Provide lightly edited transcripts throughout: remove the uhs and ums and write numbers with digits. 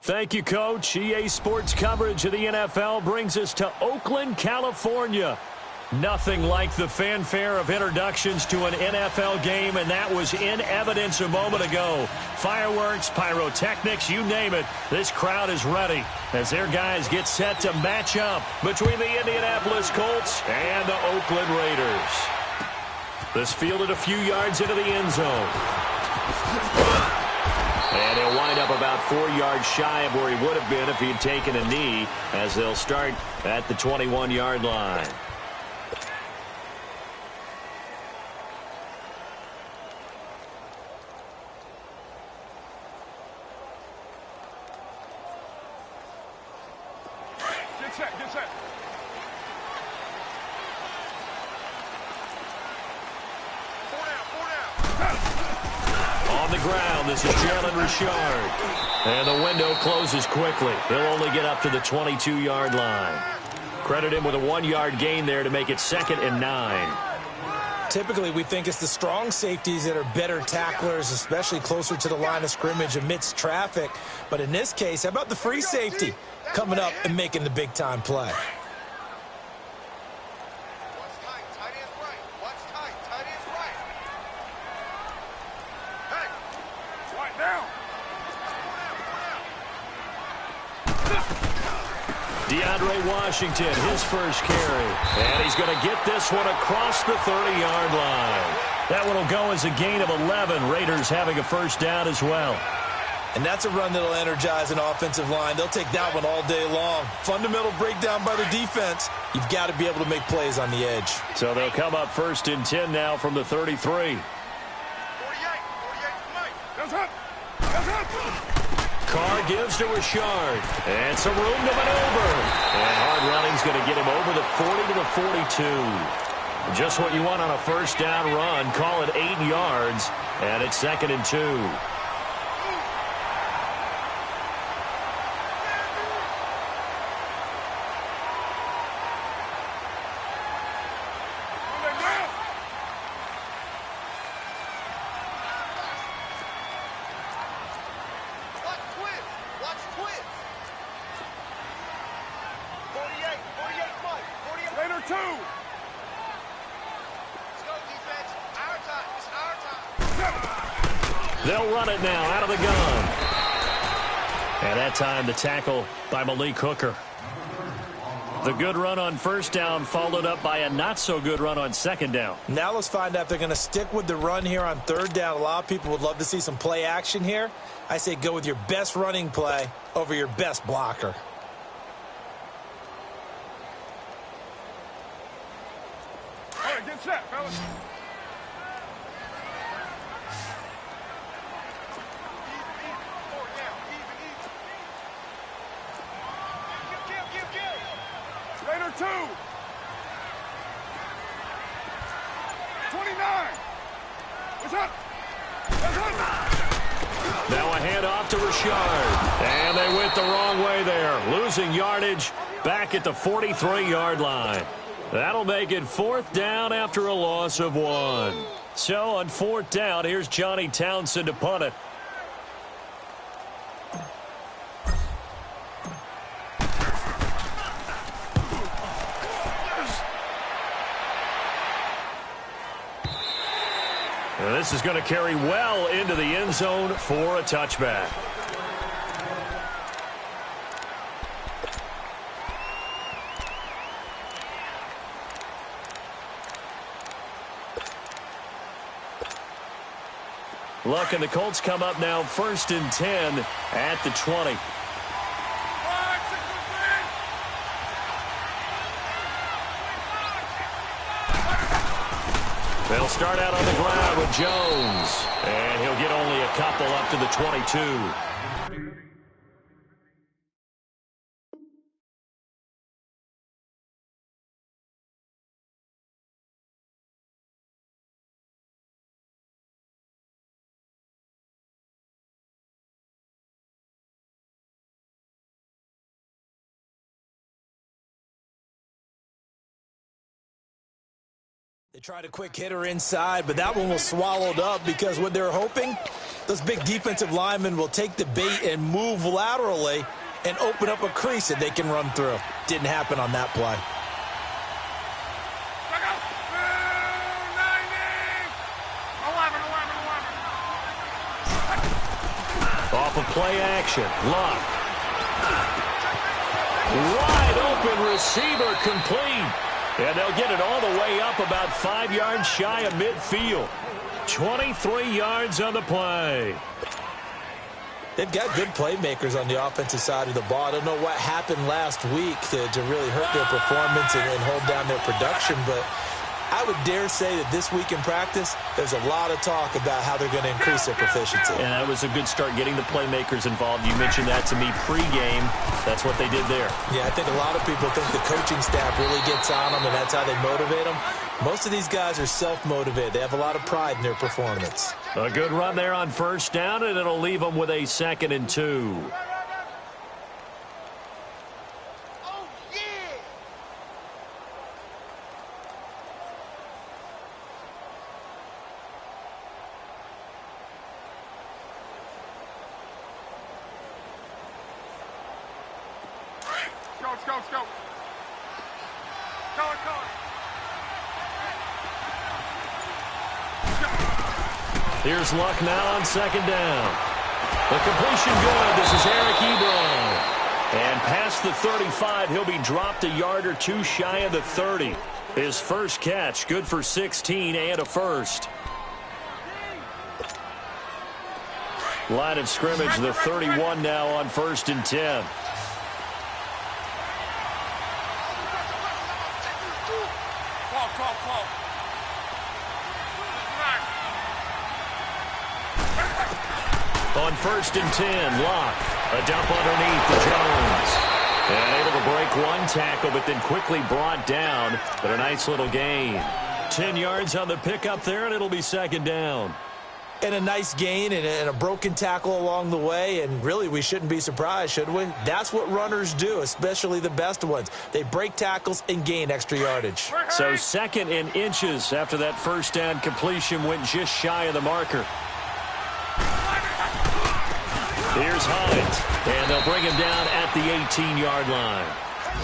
Thank you, Coach. EA Sports coverage of the NFL brings us to Oakland, California. Nothing like the fanfare of introductions to an NFL game, and that was in evidence a moment ago. Fireworks, pyrotechnics, you name it. This crowd is ready as their guys get set to match up between the Indianapolis Colts and the Oakland Raiders. This fielded a few yards into the end zone. And he'll wind up about 4 yards shy of where he would have been if he had taken a knee, as they'll start at the 21-yard line. Get set. On the ground, this is Jalen Richard. And the window closes quickly. He'll only get up to the 22-yard line. Credit him with a 1-yard gain there to make it 2nd and 9. Typically, we think it's the strong safeties that are better tacklers, especially closer to the line of scrimmage amidst traffic. But in this case, how about the free safety coming up and making the big-time play? DeAndre Washington, his first carry. And he's going to get this one across the 30-yard line. That one will go as a gain of 11. Raiders having a first down as well. And that's a run that'll energize an offensive line. They'll take that one all day long. Fundamental breakdown by the defense. You've got to be able to make plays on the edge. So they'll come up 1st and 10 now from the 33. 48, Goes up. Carr gives to Richard. And some room to maneuver. And hard running's going to get him over the 40 to the 42. Just what you want on a first down run. Call it 8 yards. And it's 2nd and 2. They'll run it now out of the gun. And that time the tackle by Malik Hooker. The good run on first down followed up by a not-so-good run on second down. Now let's find out if they're going to stick with the run here on third down. A lot of people would love to see some play action here. I say go with your best running play over your best blocker. All right, get set, fellas. Raider 2. 29. What's up? Now a handoff to Richard. And they went the wrong way there. Losing yardage back at the 43-yard line. That'll make it 4th down after a loss of 1. So on 4th down, here's Johnny Townsend to punt it. And this is going to carry well into the end zone for a touchback. Luck and the Colts come up now 1st and 10 at the 20. They'll start out on the ground with Jones. And he'll get only a couple up to the 22. They tried a quick hitter inside, but that one was swallowed up because what they're hoping, those big defensive linemen will take the bait and move laterally and open up a crease that they can run through. Didn't happen on that play. Off of play action, Luck. Wide open receiver complete. And they'll get it all the way up about 5 yards shy of midfield. 23 yards on the play. They've got good playmakers on the offensive side of the ball. I don't know what happened last week to really hurt their performance and hold down their production, but I would dare say that this week in practice, there's a lot of talk about how they're going to increase their proficiency. And that was a good start getting the playmakers involved. You mentioned that to me pregame. That's what they did there. Yeah, I think a lot of people think the coaching staff really gets on them, and that's how they motivate them. Most of these guys are self-motivated. They have a lot of pride in their performance. A good run there on first down, and it'll leave them with a 2nd and 2. Let's go, let's go. Go, go. Here's Luck now on 2nd down. The completion good. This is Eric Ebron. And past the 35, he'll be dropped a yard or two shy of the 30. His first catch, good for 16 and a first. Line of scrimmage, the 31 now on 1st and 10. On 1st and 10, Locke. A dump underneath to Jones. And able to break one tackle, but then quickly brought down. But a nice little gain. 10 yards on the pickup there, and it'll be 2nd down. And a nice gain and a broken tackle along the way. And really, we shouldn't be surprised, should we? That's what runners do, especially the best ones. They break tackles and gain extra yardage. So 2nd and inches after that first down completion went just shy of the marker. Here's Hines, and they'll bring him down at the 18-yard line.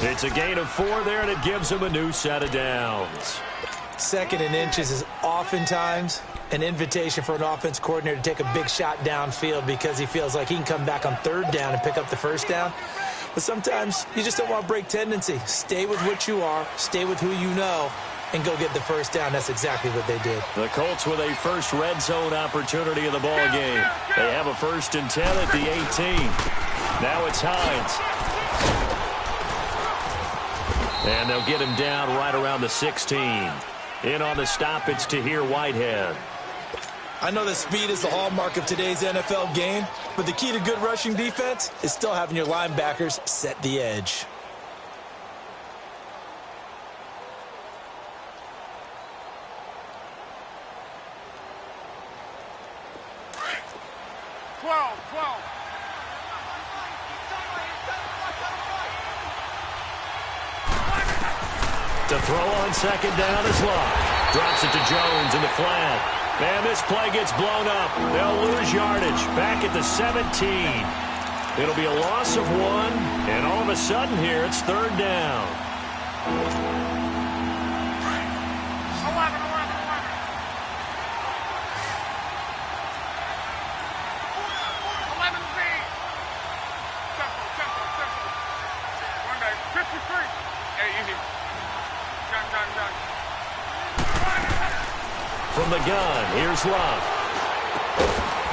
It's a gain of 4 there, and it gives him a new set of downs. 2nd and inches is oftentimes an invitation for an offense coordinator to take a big shot downfield because he feels like he can come back on 3rd down and pick up the first down. But sometimes you just don't want to break tendency. Stay with what you are, stay with who you know, and go get the first down. That's exactly what they did. The Colts with a first red zone opportunity of the ball game. They have a 1st and 10 at the 18. Now it's Hines. And they'll get him down right around the 16. In on the stop, it's Tahir Whitehead. I know that speed is the hallmark of today's NFL game, but the key to good rushing defense is still having your linebackers set the edge. To throw on 2nd down is Locke. Drops it to Jones in the flat. And this play gets blown up. They'll lose yardage. Back at the 17. It'll be a loss of 1. And all of a sudden here, it's 3rd down. From the gun, here's Love.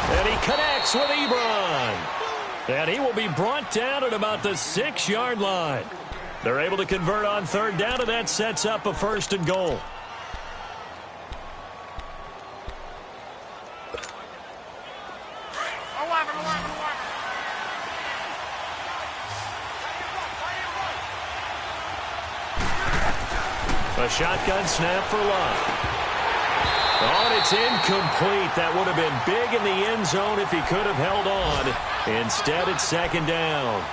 And he connects with Ebron. And he will be brought down at about the 6-yard line. They're able to convert on 3rd down, and that sets up a 1st and goal. A shotgun snap for Love. Oh, and it's incomplete. That would have been big in the end zone if he could have held on. Instead, it's 2nd down.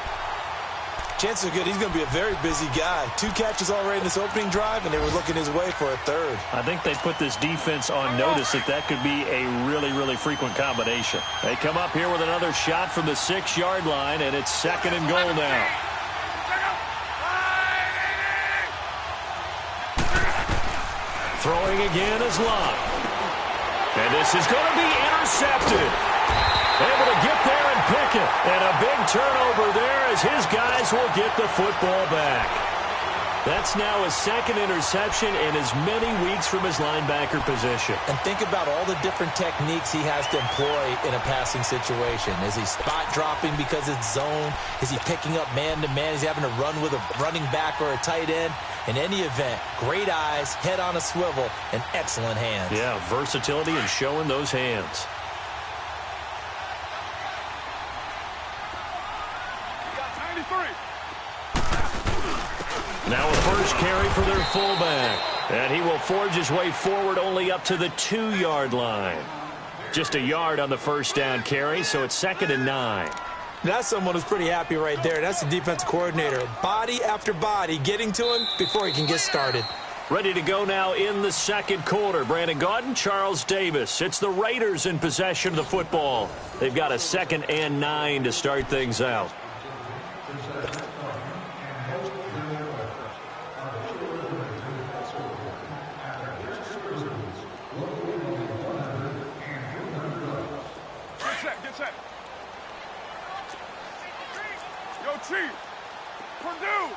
Chances are good he's going to be a very busy guy. 2 catches already in this opening drive, and they were looking his way for a 3rd. I think they put this defense on notice that could be a really, really frequent combination. They come up here with another shot from the 6-yard line, and it's 2nd and goal now. Throwing again is Lott. And this is going to be intercepted. Able to get there and pick it. And a big turnover there as his guys will get the football back. That's now his 2nd interception in as many weeks from his linebacker position. And think about all the different techniques he has to employ in a passing situation. Is he spot dropping because it's zone? Is he picking up man-to-man? Is he having to run with a running back or a tight end? In any event, great eyes, head on a swivel, and excellent hands. Yeah, versatility and showing those hands. Now a first carry for their fullback. And he will forge his way forward only up to the 2-yard line. Just a yard on the first down carry, so it's 2nd and 9. That's someone who's pretty happy right there. That's the defensive coordinator. Body after body getting to him before he can get started. Ready to go now in the 2nd quarter. Brandon Gaudin, Charles Davis. It's the Raiders in possession of the football. They've got a 2nd and 9 to start things out. Get set. Yo, Chief. Purdue.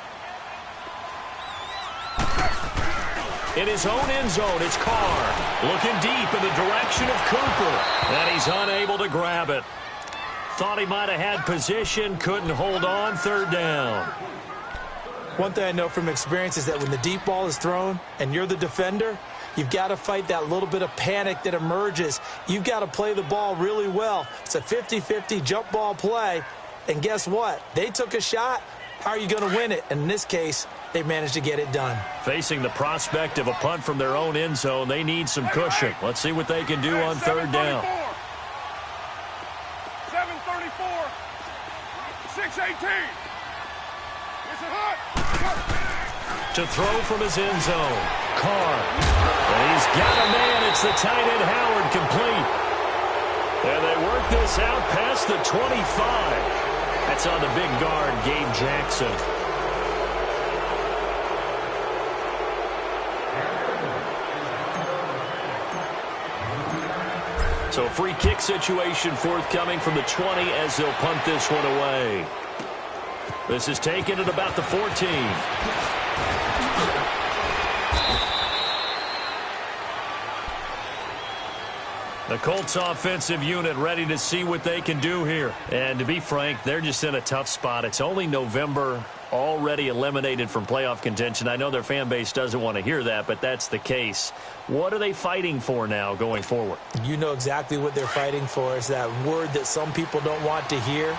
In his own end zone, it's Carr. Looking deep in the direction of Cooper. And he's unable to grab it. Thought he might have had position, couldn't hold on, 3rd down. One thing I know from experience is that when the deep ball is thrown and you're the defender, you've got to fight that little bit of panic that emerges. You've got to play the ball really well. It's a 50-50 jump ball play. And guess what? They took a shot. How are you going to win it? And in this case, they managed to get it done. Facing the prospect of a punt from their own end zone, they need some cushion. Let's see what they can do on 3rd down. 7:34. 6:18. Is it hot? To throw from his end zone. Carr. And he's got a man. It's the tight end Howard, complete. And they work this out past the 25. That's on the big guard, Gabe Jackson. So a free kick situation forthcoming from the 20 as they'll punt this one away. This is taken at about the 14. The Colts offensive unit ready to see what they can do here. And to be frank, they're just in a tough spot. It's only November, already eliminated from playoff contention. I know their fan base doesn't want to hear that, but that's the case. What are they fighting for now going forward? You know exactly what they're fighting for. It's that word that some people don't want to hear,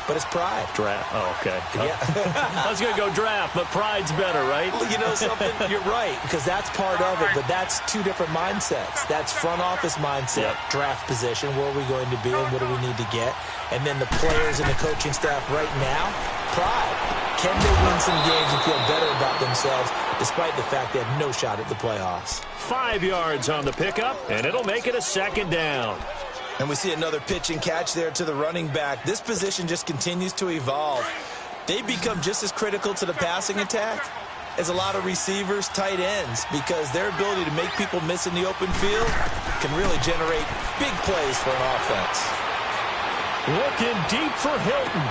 but it's pride. Draft. Oh, okay. Yeah. I was going to go draft, but pride's better, right? Well, you know something? You're right, because that's part of it, but that's 2 different mindsets. That's front office mindset, draft position, where are we going to be and what do we need to get? And then the players and the coaching staff right now, pride. Can they win some games and feel better about themselves despite the fact they have no shot at the playoffs? 5 yards on the pickup, and it'll make it a 2nd down. And we see another pitch and catch there to the running back. This position just continues to evolve. They become just as critical to the passing attack as a lot of receivers, tight ends, because their ability to make people miss in the open field can really generate big plays for an offense. Looking deep for Hilton.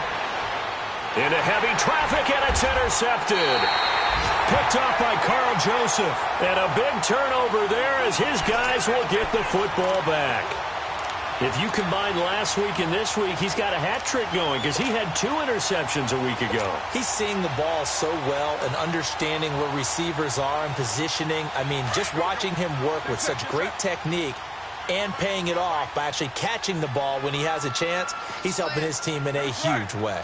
Into heavy traffic, and it's intercepted. Picked up by Carl Joseph. And a big turnover there as his guys will get the football back. If you combine last week and this week, he's got a hat trick going because he had 2 interceptions a week ago. He's seeing the ball so well and understanding where receivers are and positioning. I mean, just watching him work with such great technique and paying it off by actually catching the ball when he has a chance, he's helping his team in a huge way.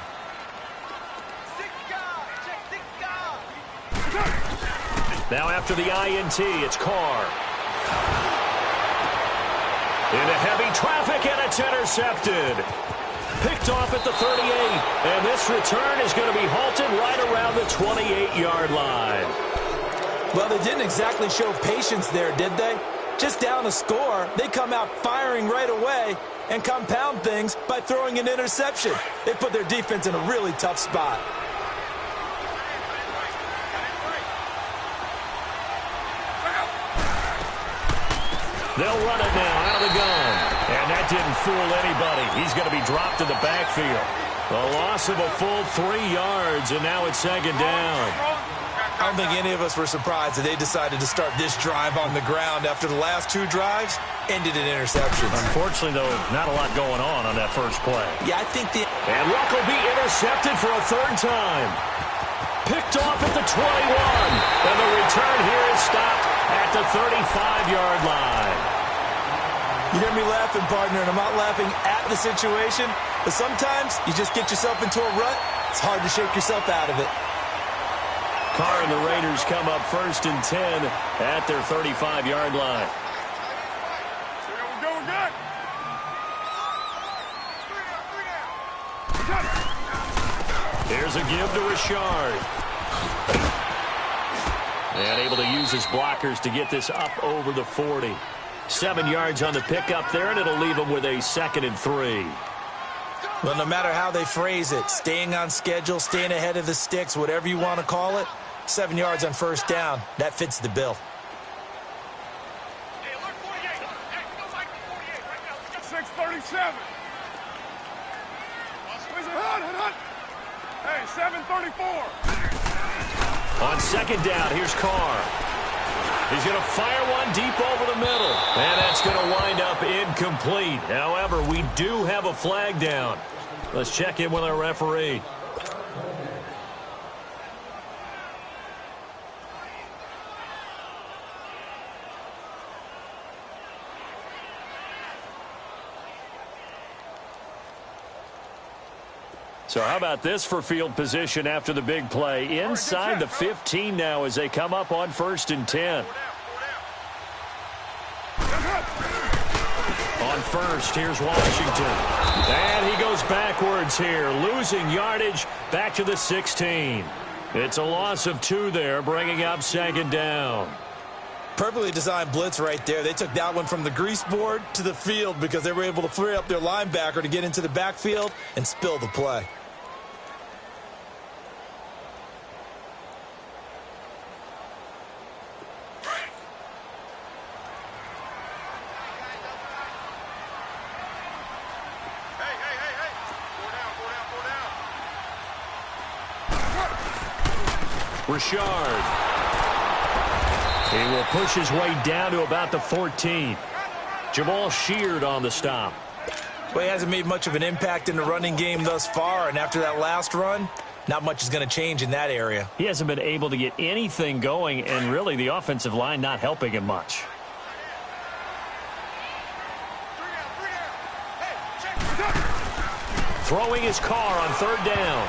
Now after the INT, it's Carr. Into heavy traffic, and it's intercepted. Picked off at the 38. And this return is going to be halted right around the 28-yard line. Well, they didn't exactly show patience there, did they? Just down a score, they come out firing right away and compound things by throwing an interception. They put their defense in a really tough spot. They'll run it now out of the gun. And that didn't fool anybody. He's going to be dropped in the backfield. A loss of a full 3 yards, and now it's second down. I don't think any of us were surprised that they decided to start this drive on the ground after the last 2 drives ended in interceptions. Unfortunately, though, not a lot going on that first play. Yeah, I think the... And Luck will be intercepted for a 3rd time. Picked off at the 21. And the return here is stopped at the 35-yard line. You hear me laughing, partner, and I'm not laughing at the situation, but sometimes you just get yourself into a rut. It's hard to shake yourself out of it. Carr and the Raiders come up 1st and 10 at their 35-yard line. We're good. Here's a give to Richard. And able to use his blockers to get this up over the 40. 7 yards on the pickup there, and it'll leave him with a 2nd and 3. Well, no matter how they phrase it, staying on schedule, staying ahead of the sticks, whatever you want to call it, 7 yards on 1st down, that fits the bill. Hey, look, 48. Hey, go back to 48 right now. Let's go 6:37. Squeeze it, hunt. Hey, 7:34. On 2nd down, here's Carr. He's going to fire one deep over the middle. And that's going to wind up incomplete. However, we do have a flag down. Let's check in with our referee. So how about this for field position after the big play? Inside the 15 now as they come up on 1st and 10. On 1st, here's Washington. And he goes backwards here, losing yardage back to the 16. It's a loss of 2 there, bringing up 2nd down. Perfectly designed blitz right there. They took that one from the grease board to the field because they were able to free up their linebacker to get into the backfield and spill the play. Richard. He will push his way down to about the 14. Jamal Sheard on the stop. Well, he hasn't made much of an impact in the running game thus far, and after that last run, not much is going to change in that area. He hasn't been able to get anything going, and really the offensive line not helping him much. Throwing his Carr on 3rd down.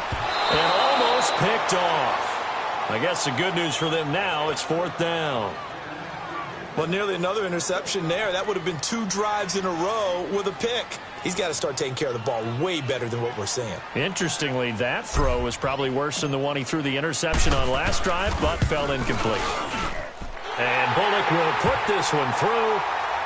And almost picked off. I guess the good news for them now, it's 4th down. Well, nearly another interception there. That would have been 2 drives in a row with a pick. He's got to start taking care of the ball way better than what we're seeing. Interestingly, that throw was probably worse than the one he threw the interception on last drive, but fell incomplete. And Bullock will put this one through,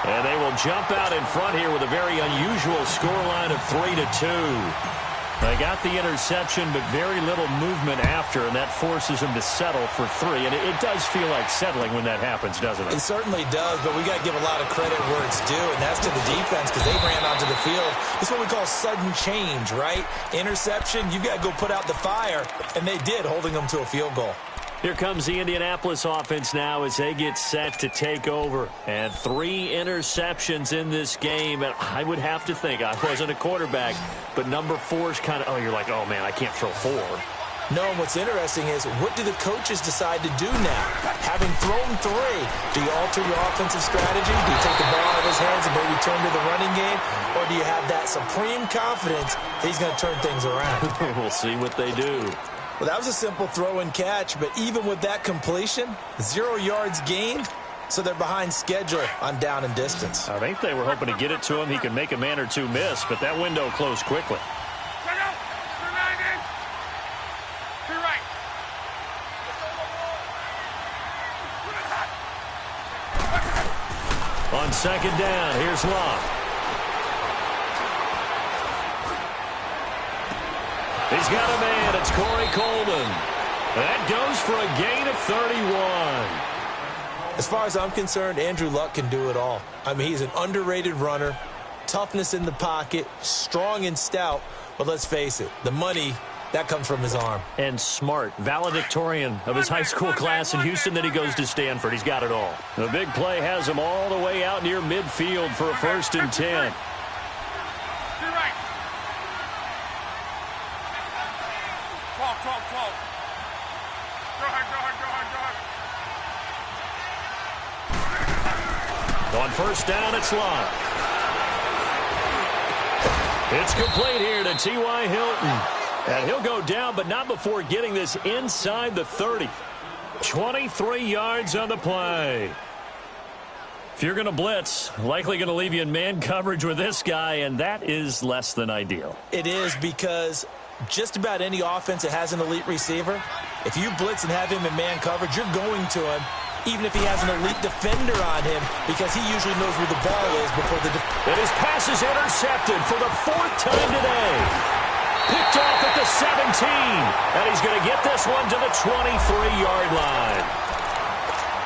and they will jump out in front here with a very unusual scoreline of 3-2. They got the interception, but very little movement after, and that forces them to settle for 3. And it does feel like settling when that happens, doesn't it? It certainly does, but we got to give a lot of credit where it's due, and that's to the defense because they ran onto the field. It's what we call sudden change, right? Interception, you got to go put out the fire, and they did, holding them to a field goal. Here comes the Indianapolis offense now as they get set to take over. And 3 interceptions in this game. And I would have to think, I wasn't a quarterback, but number 4 is kind of, oh, you're like, oh, man, I can't throw 4. No, and what's interesting is, what do the coaches decide to do now? Having thrown 3, do you alter your offensive strategy? Do you take the ball out of his hands and maybe turn to the running game? Or do you have that supreme confidence that he's going to turn things around? We'll see what they do. Well, that was a simple throw and catch, but even with that completion, 0 yards gained, so they're behind schedule on down and distance. I think they were hoping to get it to him. He could make a man or 2 miss, but that window closed quickly. On second down, here's Love. He's got a man. It's Corey Coleman. That goes for a gain of 31. As far as I'm concerned, Andrew Luck can do it all. I mean, he's an underrated runner, toughness in the pocket, strong and stout. But let's face it, the money, that comes from his arm. And smart, valedictorian of his high school class in Houston. Then he goes to Stanford. He's got it all. The big play has him all the way out near midfield for a 1st and 10. On first down, it's Love. It's complete here to T.Y. Hilton. And he'll go down, but not before getting this inside the 30. 23 yards on the play. If you're going to blitz, likely going to leave you in man coverage with this guy, and that is less than ideal. It is, because just about any offense that has an elite receiver, if you blitz and have him in man coverage, you're going to him, even if he has an elite defender on him, because he usually knows where the ball is before the And his pass is intercepted for the 4th time today. Picked off at the 17. And he's going to get this one to the 23-yard line.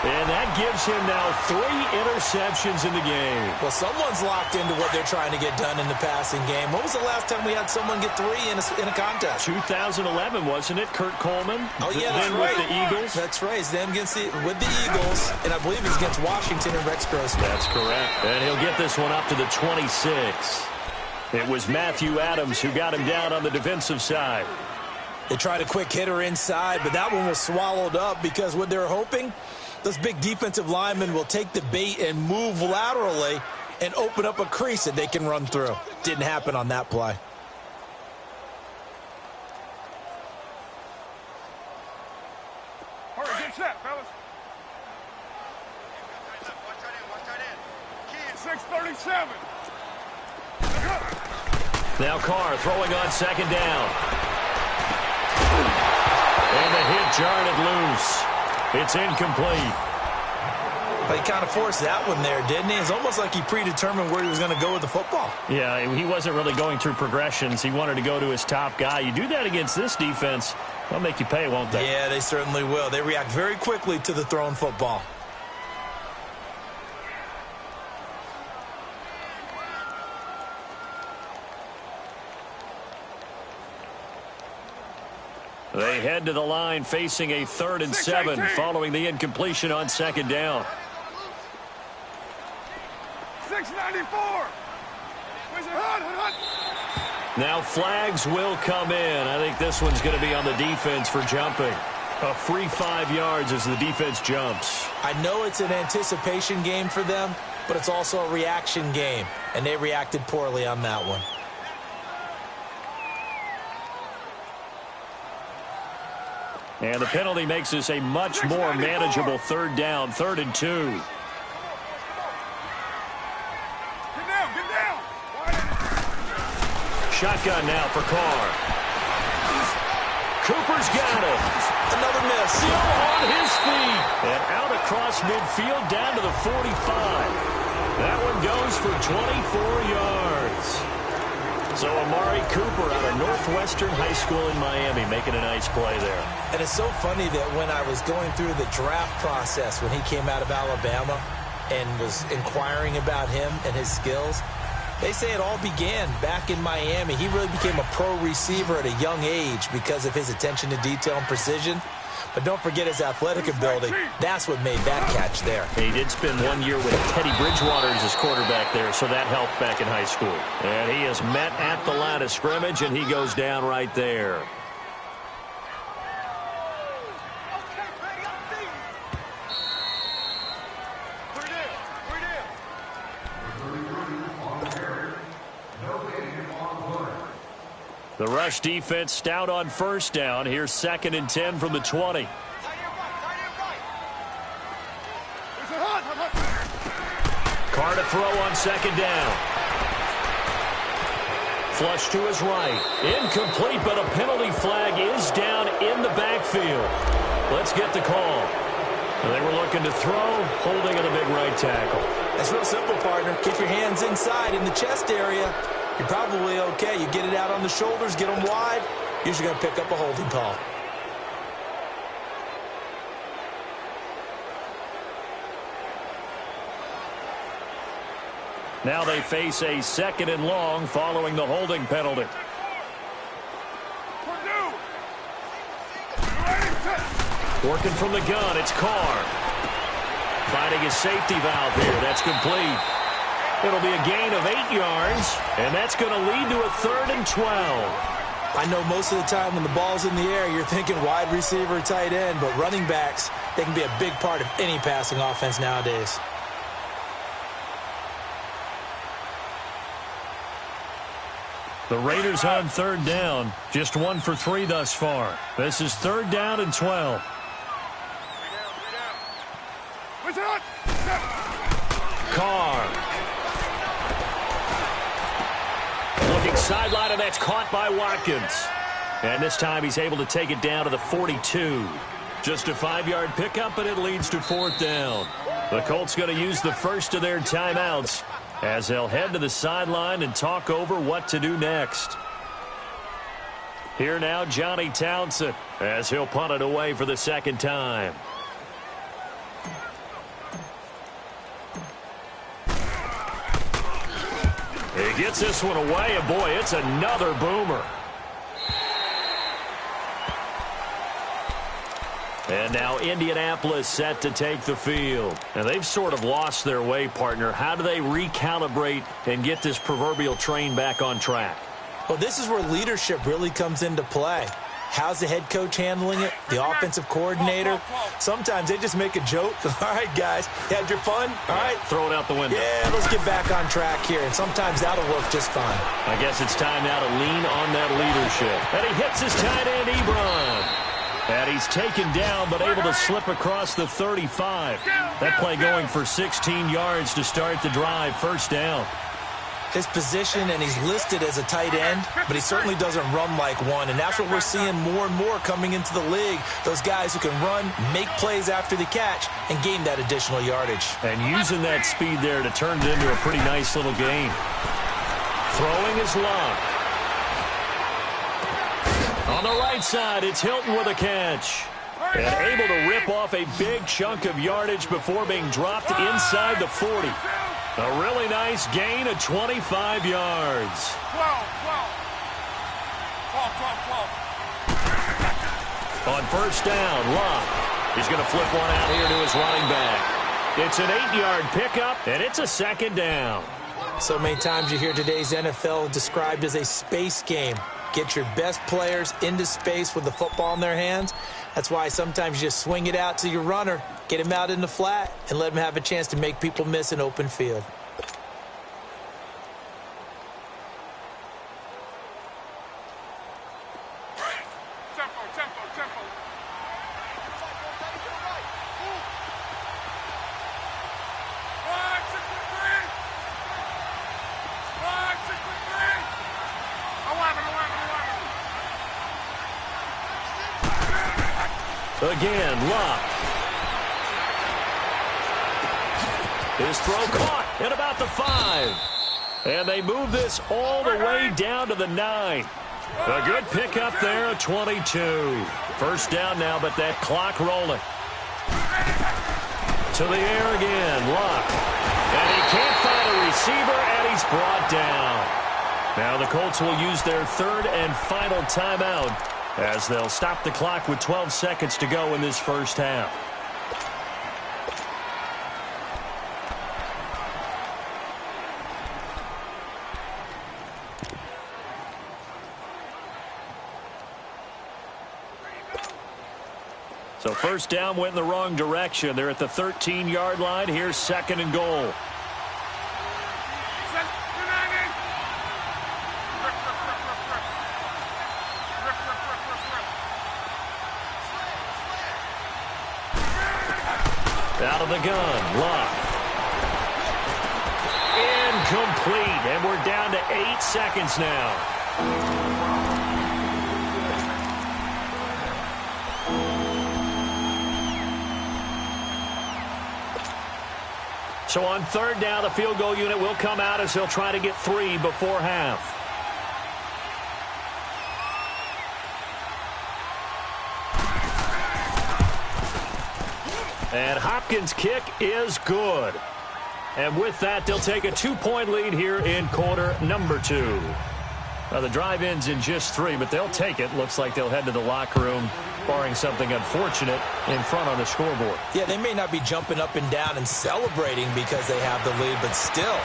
And that gives him now 3 interceptions in the game. Well, someone's locked into what they're trying to get done in the passing game. When was the last time we had someone get 3 in a contest? 2011, wasn't it? Kurt Coleman? Oh, yeah, that's right. With the Eagles? That's right. It's them with the Eagles. And I believe it's against Washington and Rex Grossman. That's correct. And he'll get this one up to the 26. It was Matthew Adams who got him down on the defensive side. They tried a quick hitter inside, but that one was swallowed up because what they're hoping, those big defensive linemen will take the bait and move laterally and open up a crease that they can run through. Didn't happen on that play. Hurry, get set, fellas. 6:37. Now Carr throwing on second down. And the hit jarred it loose. It's incomplete. But he kind of forced that one there, didn't he? It's almost like he predetermined where he was going to go with the football. Yeah, he wasn't really going through progressions. He wanted to go to his top guy. You do that against this defense, they'll make you pay, won't they? Yeah, they certainly will. They react very quickly to the thrown football. They head to the line facing a 3rd and 7 following the incompletion on second down. 694. Now flags will come in. I think this one's going to be on the defense for jumping. A free 5 yards as the defense jumps. I know it's an anticipation game for them, but it's also a reaction game, and they reacted poorly on that one. And the penalty makes this a much more manageable 3rd down, 3rd and 2. Get down. Shotgun now for Carr. Cooper's got it. Another miss. Still on his feet. And out across midfield down to the 45. That one goes for 24 yards. So Amari Cooper out of Northwestern High School in Miami making a nice play there. And it's so funny that when I was going through the draft process when he came out of Alabama and was inquiring about him and his skills, they say it all began back in Miami. He really became a pro receiver at a young age because of his attention to detail and precision. But don't forget his athletic ability. That's what made that catch there. He did spend 1 year with Teddy Bridgewater as his quarterback there, so that helped back in high school. And he is met at the line of scrimmage, and he goes down right there. The rush defense stout on first down. Here's 2nd and 10 from the 20. Carr to throw on second down. Flush to his right. Incomplete, but a penalty flag is down in the backfield. Let's get the call. They were looking to throw, holding at a big right tackle. That's real simple, partner. Keep your hands inside in the chest area. You're probably okay. You get it out on the shoulders, get them wide. Usually going to pick up a holding call. Now they face a 2nd and long following the holding penalty. Working from the gun, it's Carr. Finding his safety valve here. That's complete. It'll be a gain of 8 yards, and that's going to lead to a 3rd and 12. I know most of the time when the ball's in the air, you're thinking wide receiver, tight end, but running backs, they can be a big part of any passing offense nowadays. The Raiders on 3rd down. Just 1 for 3 thus far. This is 3rd down and 12. Carr. Looking sideline, and that's caught by Watkins. And this time he's able to take it down to the 42. Just a 5-yard pickup, and it leads to 4th down. The Colts going to use the first of their timeouts as they'll head to the sideline and talk over what to do next. Here now, Johnny Townsend, as he'll punt it away for the 2nd time. He gets this one away, and boy, it's another boomer. And now Indianapolis set to take the field. And they've sort of lost their way, partner. How do they recalibrate and get this proverbial train back on track? Well, this is where leadership really comes into play. How's the head coach handling it? The offensive coordinator? Sometimes they just make a joke. All right, guys, had your fun? All right. Throw it out the window. Yeah, let's get back on track here. And sometimes that'll work just fine. I guess it's time now to lean on that leadership. And he hits his tight end, Ebron. And he's taken down, but able to slip across the 35. That play going for 16 yards to start the drive. 1st down. His position, and he's listed as a tight end, but he certainly doesn't run like one. And that's what we're seeing more and more coming into the league. Those guys who can run, make plays after the catch, and gain that additional yardage. And using that speed there to turn it into a pretty nice little gain. Throwing is Love. On the right side, it's Hilton with a catch. And able to rip off a big chunk of yardage before being dropped inside the 40. A really nice gain of 25 yards. 12. On 1st down, Love. He's going to flip one out here to his running back. It's an 8-yard pickup, and it's a 2nd down. So many times you hear today's NFL described as a space game. Get your best players into space with the football in their hands. That's why sometimes you just swing it out to your runner, get him out in the flat, and let him have a chance to make people miss an open field. Tempo. Again, Luck. His throw caught at about the 5. And they move this all the way down to the 9. A good pickup there, a 22. 1st down now, but that clock rolling. To the air again, Luck. And he can't find a receiver, and he's brought down. Now the Colts will use their 3rd and final timeout as they'll stop the clock with 12 seconds to go in this 1st half. So 1st down went in the wrong direction. They're at the 13-yard line. Here's 2nd and goal. Out of the gun, Luck. Incomplete, and we're down to 8 seconds now. So on third down, the field goal unit will come out as they'll try to get 3 before half. And Hopkins' kick is good. And with that, they'll take a 2-point lead here in quarter number 2. The drive ends in just 3, but they'll take it. Looks like they'll head to the locker room, barring something unfortunate, in front on the scoreboard. Yeah, they may not be jumping up and down and celebrating because they have the lead, but still,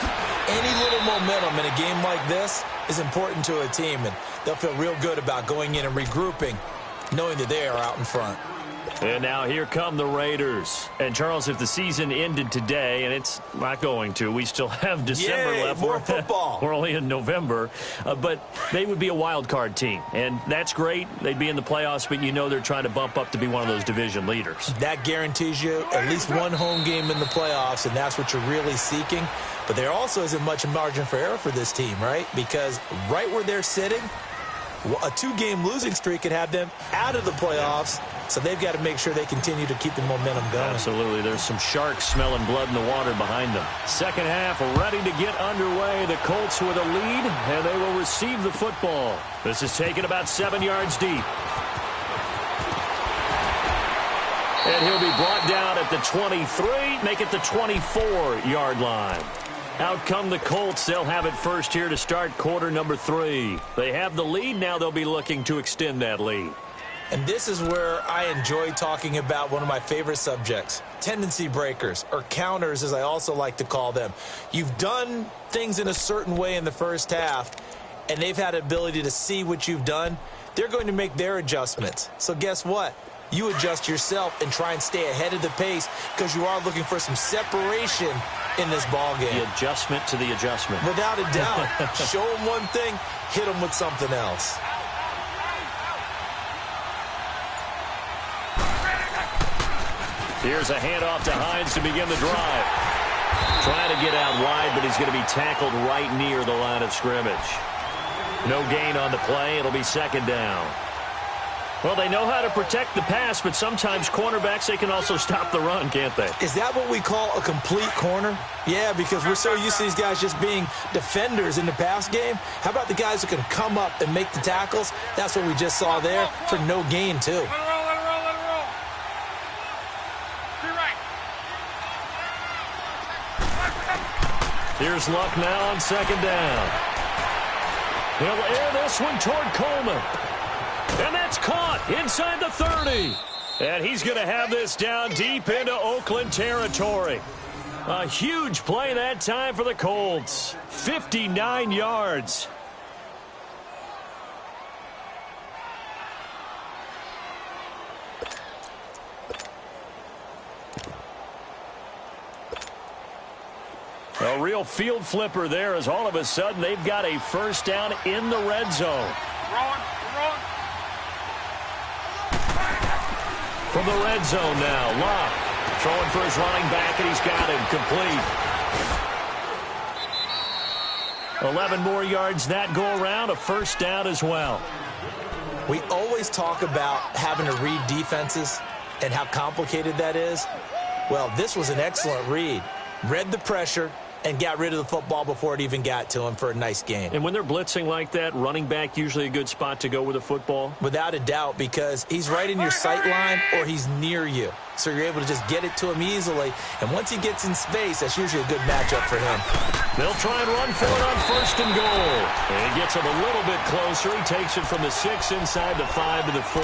any little momentum in a game like this is important to a team, and they'll feel real good about going in and regrouping, knowing that they are out in front. And now here come the Raiders. And, Charles, if the season ended today, and it's not going to, we still have December left. More football. We're only in November. But they would be a wild card team. And that's great. They'd be in the playoffs, but you know they're trying to bump up to be one of those division leaders. That guarantees you at least one home game in the playoffs, and that's what you're really seeking. But there also isn't much margin for error for this team, right? Because right where they're sitting, a 2-game losing streak could have them out of the playoffs, so they've got to make sure they continue to keep the momentum going. Absolutely. There's some sharks smelling blood in the water behind them. Second half ready to get underway. The Colts with a lead, and they will receive the football. This is taken about 7 yards deep. And he'll be brought down at the 23, make it the 24-yard line. Out come the Colts. They'll have it first here to start quarter number 3. They have the lead. Now they'll be looking to extend that lead. And this is where I enjoy talking about one of my favorite subjects, tendency breakers, or counters as I also like to call them. You've done things in a certain way in the first half, and they've had the ability to see what you've done. They're going to make their adjustments. So guess what? You adjust yourself and try and stay ahead of the pace because you are looking for some separation in this ball game. The adjustment to the adjustment. Without a doubt. Show them one thing, hit them with something else. Here's a handoff to Hines to begin the drive. Trying to get out wide, but he's going to be tackled right near the line of scrimmage. No gain on the play. It'll be second down. Well, they know how to protect the pass, but sometimes cornerbacks, they can also stop the run, can't they? Is that what we call a complete corner? Yeah, because we're so used to these guys just being defenders in the pass game. How about the guys who can come up and make the tackles? That's what we just saw there for no gain, too. Let it roll, let it roll, let it roll. To your right. Here's Luck now on second down. He'll air this one toward Coleman. And that's caught inside the 30. And he's going to have this down deep into Oakland territory. A huge play that time for the Colts. 59 yards. A real field flipper there as all of a sudden they've got a first down in the red zone. Rolling. From the red zone now, Luck throwing for his running back, and he's got him complete. 11 more yards that go around, a first down as well. We always talk about having to read defenses and how complicated that is. Well, this was an excellent read. Read the pressure and got rid of the football before it even got to him for a nice gain. And when they're blitzing like that, running back usually a good spot to go with a football? Without a doubt, because he's right in your sight line or he's near you. So you're able to just get it to him easily. And once he gets in space, that's usually a good matchup for him. They'll try and run for it on first and goal. And he gets him a little bit closer. He takes it from the 6 inside the 5 to the 4.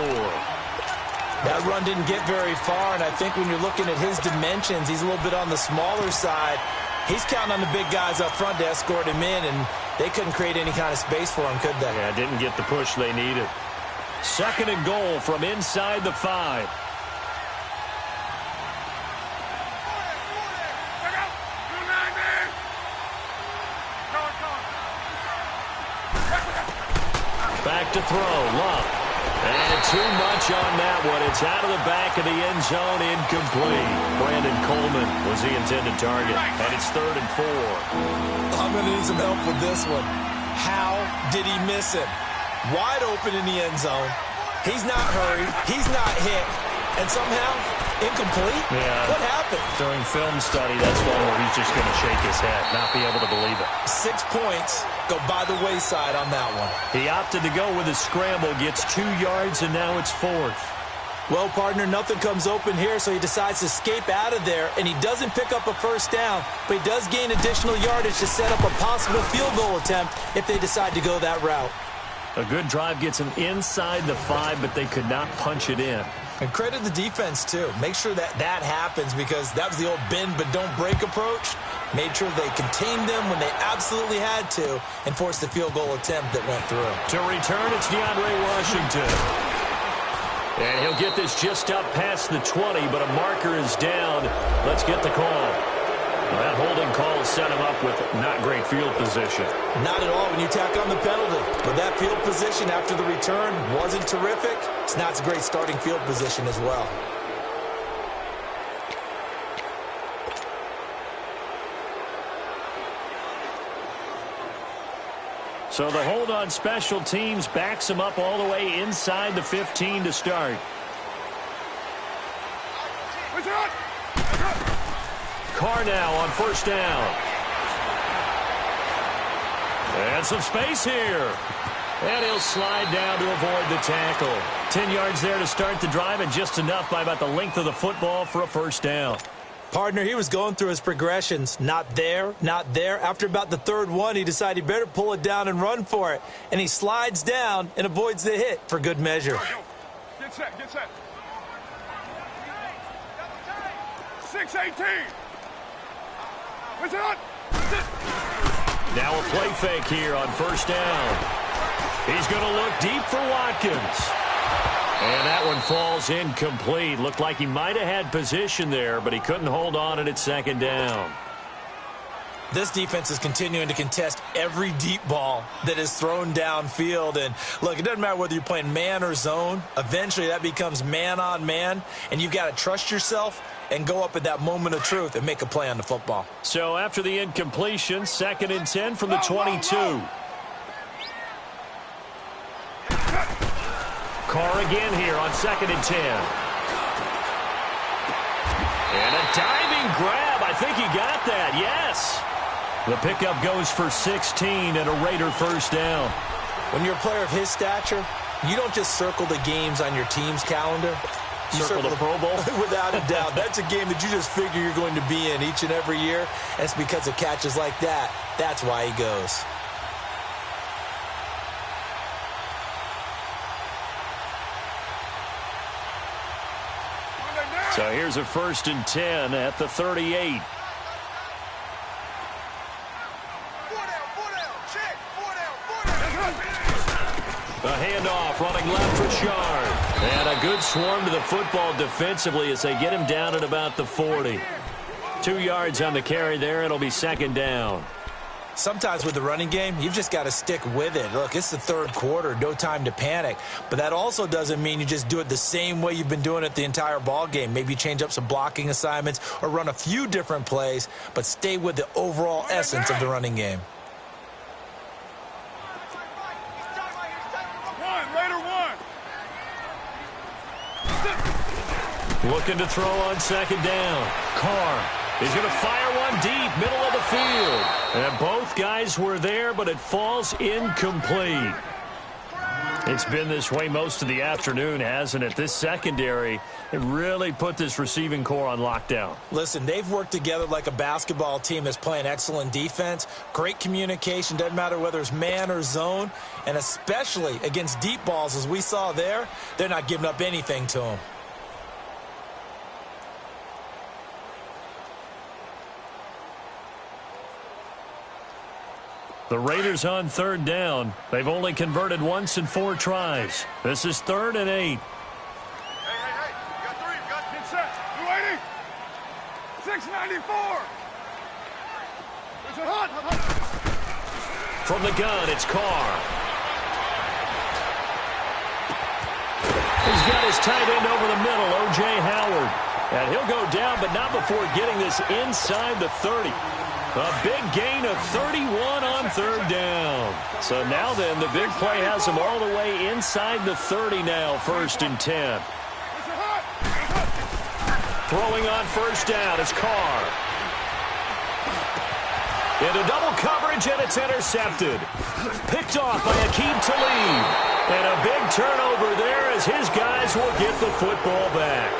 That run didn't get very far, and I think when you're looking at his dimensions, he's a little bit on the smaller side. He's counting on the big guys up front to escort him in, and they couldn't create any kind of space for him, could they? Yeah, didn't get the push they needed. Second and goal from inside the 5. Back to throw, Love. And too much on that one. It's out of the back of the end zone, incomplete. Brandon Coleman was the intended target, and it's 3rd and 4. I'm going to need some help with this one. How did he miss it? Wide open in the end zone. He's not hurried. He's not hit. And somehow Incomplete? Yeah. What happened? During film study, that's one where he's just going to shake his head, not be able to believe it. 6 points go by the wayside on that one. He opted to go with a scramble, gets 2 yards, and now it's 4th. Well, partner, nothing comes open here, so he decides to escape out of there, and he doesn't pick up a first down, but he does gain additional yardage to set up a possible field goal attempt if they decide to go that route. A good drive gets him inside the 5, but they could not punch it in. And credit the defense, too. Make sure that happens, because that was the old bend but don't break approach. Made sure they contained them when they absolutely had to and forced the field goal attempt that went through. To return, it's DeAndre Washington. And he'll get this just up past the 20, but a marker is down. Let's get the call. Well, that holding call set him up with not great field position. Not at all when you tack on the penalty. But that field position after the return wasn't terrific. It's not a great starting field position as well. So the hold on special teams backs him up all the way inside the 15 to start. Carr now on first down. And some space here. And he'll slide down to avoid the tackle. 10 yards there to start the drive, and just enough by about the length of the football for a first down. Partner, he was going through his progressions. Not there, not there. After about the third one, he decided he better pull it down and run for it. And he slides down and avoids the hit for good measure. Get set, get set. 6-18. What's it on? Now a play fake here on first down. He's going to look deep for Watkins. And that one falls incomplete. Looked like he might have had position there, but he couldn't hold on at second down. This defense is continuing to contest every deep ball that is thrown downfield. And, look, it doesn't matter whether you're playing man or zone. Eventually, that becomes man on man, and you've got to trust yourself and go up at that moment of truth and make a play on the football. So after the incompletion, 2nd and 10 from the 22. Carr again here on 2nd and 10. And a diving grab. I think he got that. Yes. The pickup goes for 16 and a Raider first down. When you're a player of his stature, you don't just circle the games on your team's calendar. You circle the Pro Bowl? Without a doubt. That's a game that you just figure you're going to be in each and every year. And it's because of catches like that. That's why he goes. So here's a 1st and 10 at the 38. The handoff running left for Shard. And a good swarm to the football defensively as they get him down at about the 40. 2 yards on the carry there. It'll be 2nd down. Sometimes with the running game, you've just got to stick with it. Look, it's the third quarter, no time to panic. But that also doesn't mean you just do it the same way you've been doing it the entire ball game. Maybe change up some blocking assignments or run a few different plays, but stay with the overall essence of the running game. Looking to throw on 2nd down. Carr. He's going to fire one deep, middle of the field. And both guys were there, but it falls incomplete. It's been this way most of the afternoon, hasn't it? This secondary, it really put this receiving core on lockdown. Listen, they've worked together like a basketball team that's playing excellent defense. Great communication, doesn't matter whether it's man or zone. And especially against deep balls, as we saw there, they're not giving up anything to them. The Raiders on 3rd down. They've only converted once in 4 tries. This is 3rd and 8. Hey, you got 3. You got get set. You waiting? 694. Is it hot? From the gun, it's Carr. He's got his tight end over the middle, O.J. Howard. And he'll go down, but not before getting this inside the 30. A big gain of 31 on 3rd down. So now then, the big play has him all the way inside the 30 now, 1st and 10. Throwing on first down is Carr. Into double coverage, and it's intercepted. Picked off by Akeem Talib. And a big turnover there as his guys will get the football back.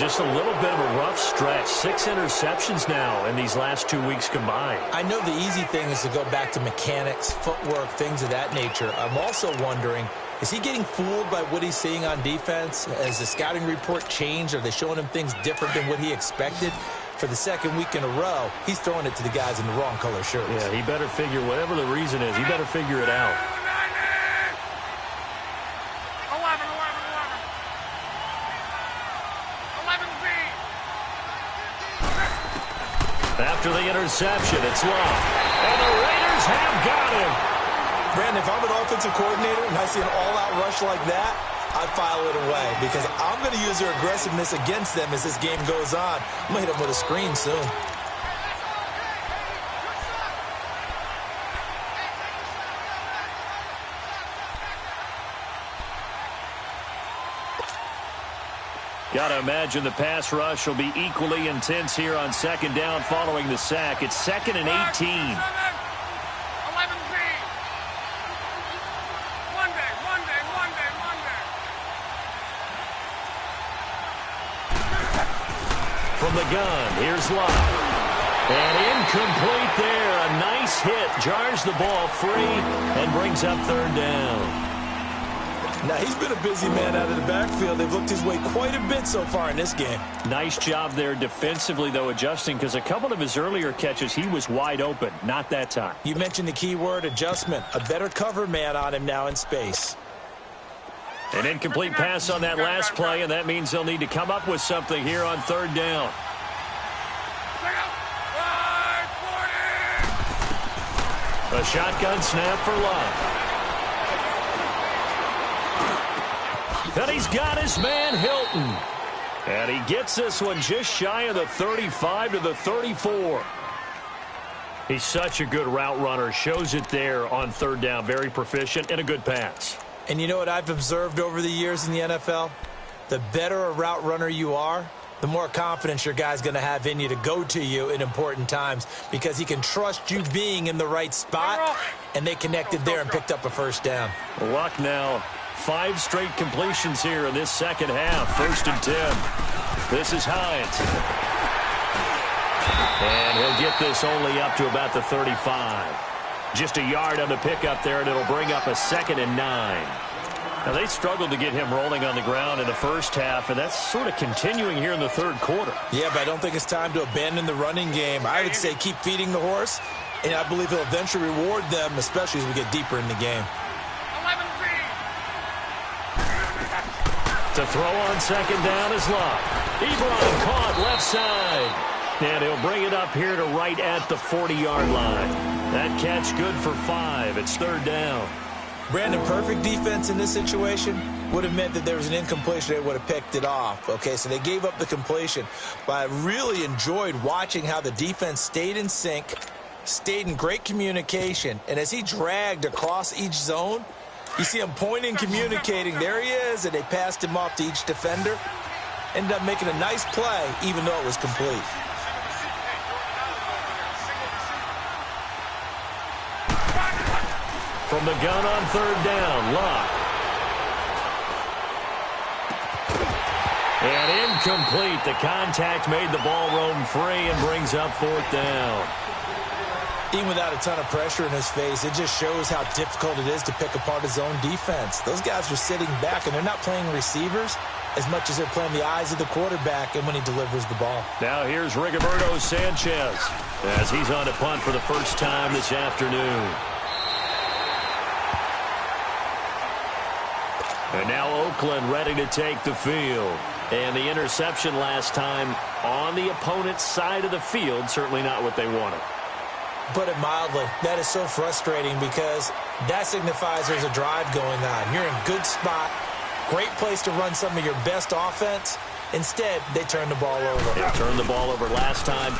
Just a little bit of a rough stretch. 6 interceptions now in these last 2 weeks combined. I know the easy thing is to go back to mechanics, footwork, things of that nature. I'm also wondering, is he getting fooled by what he's seeing on defense? Has the scouting report changed? Are they showing him things different than what he expected? For the second week in a row, he's throwing it to the guys in the wrong color shirts. Yeah, he better figure, whatever the reason is, he better figure it out. 11B. After the interception, it's Love. And the Raiders have got him. Brandon, if I'm an offensive coordinator and I see an all-out rush like that, I file it away because I'm going to use their aggressiveness against them as this game goes on. I'm going to hit them with a screen soon. Got to imagine the pass rush will be equally intense here on second down following the sack. It's 2nd and 18. 11B. Monday. From the gun, here's Love. And incomplete there. A nice hit. Jars the ball free and brings up 3rd down. Now, he's been a busy man out of the backfield. They've looked his way quite a bit so far in this game. Nice job there defensively, though, adjusting, because a couple of his earlier catches, he was wide open. Not that time. You mentioned the key word, adjustment. A better cover man on him now in space. An incomplete pass on that last play, and that means they'll need to come up with something here on 3rd down. A shotgun snap for Love. And he's got his man, Hilton. And he gets this one just shy of the 35 to the 34. He's such a good route runner. Shows it there on 3rd down. Very proficient and a good pass. And you know what I've observed over the years in the NFL? The better a route runner you are, the more confidence your guy's going to have in you to go to you in important times because he can trust you being in the right spot, and they connected there and picked up a 1st down. Luck now. 5 straight completions here in this second half. 1st and 10. This is Hines. And he'll get this only up to about the 35. Just a yard on the pickup there, and it'll bring up a 2nd and 9. Now, they struggled to get him rolling on the ground in the first half, and that's sort of continuing here in the 3rd quarter. Yeah, but I don't think it's time to abandon the running game. I would say keep feeding the horse, and I believe he'll eventually reward them, especially as we get deeper in the game. To throw on 2nd down is Love. Ebron caught left side. And he'll bring it up here to right at the 40-yard line. That catch good for 5. It's 3rd down. Brandon, perfect defense in this situation would have meant that there was an incompletion. They would have picked it off. Okay, so they gave up the completion. But I really enjoyed watching how the defense stayed in sync, stayed in great communication. And as he dragged across each zone, you see him pointing, communicating. There he is, and they passed him off to each defender. Ended up making a nice play, even though it was complete. From the gun on 3rd down, Love. And incomplete. The contact made the ball roam free and brings up 4th down. Even without a ton of pressure in his face, it just shows how difficult it is to pick apart his own defense. Those guys are sitting back, and they're not playing receivers as much as they're playing the eyes of the quarterback and when he delivers the ball. Now here's Rigoberto Sanchez as he's on to punt for the first time this afternoon. And now Oakland ready to take the field. And the interception last time on the opponent's side of the field, certainly not what they wanted. Put it mildly, that is so frustrating because that signifies there's a drive going on. You're in good spot, great place to run some of your best offense. Instead, they turn the ball over. They turned the ball over last time.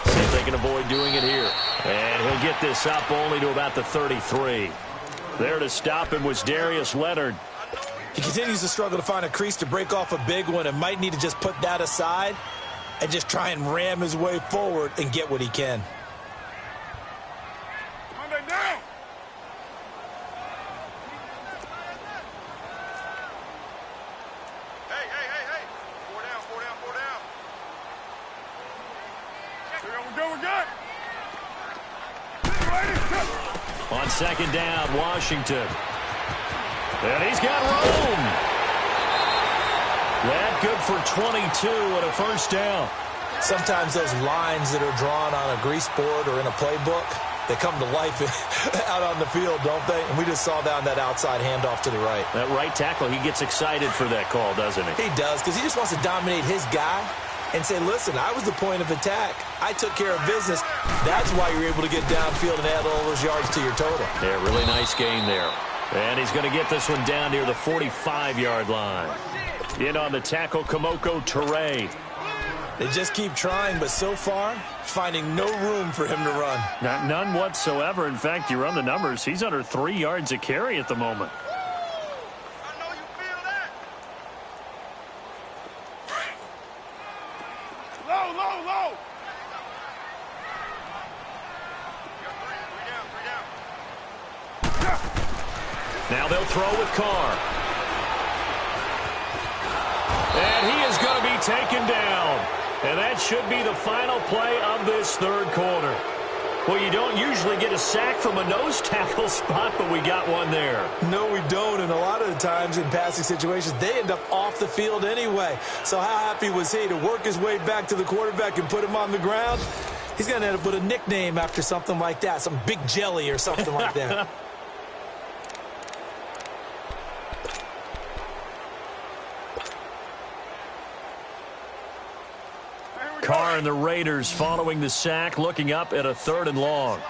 See if they can avoid doing it here. And he'll get this up only to about the 33. There to stop him was Darius Leonard. He continues to struggle to find a crease to break off a big one and might need to just put that aside and just try and ram his way forward and get what he can. Down. Hey. 4 down. We're good. On second down, Washington. And he's got room. That good for 22 and a first down. Sometimes those lines that are drawn on a grease board or in a playbook, they come to life out on the field, don't they? And we just saw down that outside handoff to the right. That right tackle, he gets excited for that call, doesn't he? He does, because he just wants to dominate his guy and say, listen, I was the point of attack. I took care of business. That's why you're able to get downfield and add all those yards to your total. Yeah, really nice game there. And he's going to get this one down near the 45-yard line. In on the tackle, Kamoko Toure. They just keep trying, but so far, finding no room for him to run. None whatsoever. In fact, you run the numbers. He's under 3 yards a carry at the moment. I know you feel that. Low. Three down. Now they'll throw with Carr. And he is going to be taken down. And that should be the final play of this third quarter. Well, you don't usually get a sack from a nose tackle spot, but we got one there. No, we don't. And a lot of the times in passing situations, they end up off the field anyway. So how happy was he to work his way back to the quarterback and put him on the ground? He's going to end up with a nickname after something like that, some Big Jelly or something like that. Carr and the Raiders following the sack, looking up at a 3rd and long.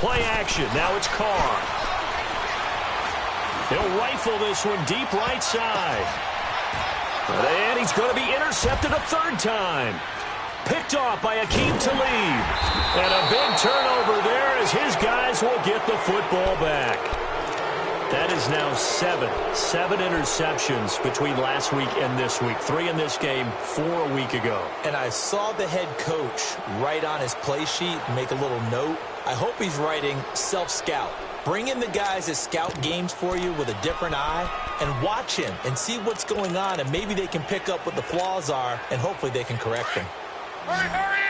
Play action. Now it's Carr. He'll rifle this one deep right side. And he's going to be intercepted a 3rd time. Picked off by Akeem Talib. And a big turnover there as his guys will get the football back. That is now 7 interceptions between last week and this week. 3 in this game, 4 a week ago. And I saw the head coach write on his play sheet, make a little note. I hope he's writing self-scout. Bring in the guys that scout games for you with a different eye and watch him and see what's going on, and maybe they can pick up what the flaws are, and hopefully they can correct them. Hurry!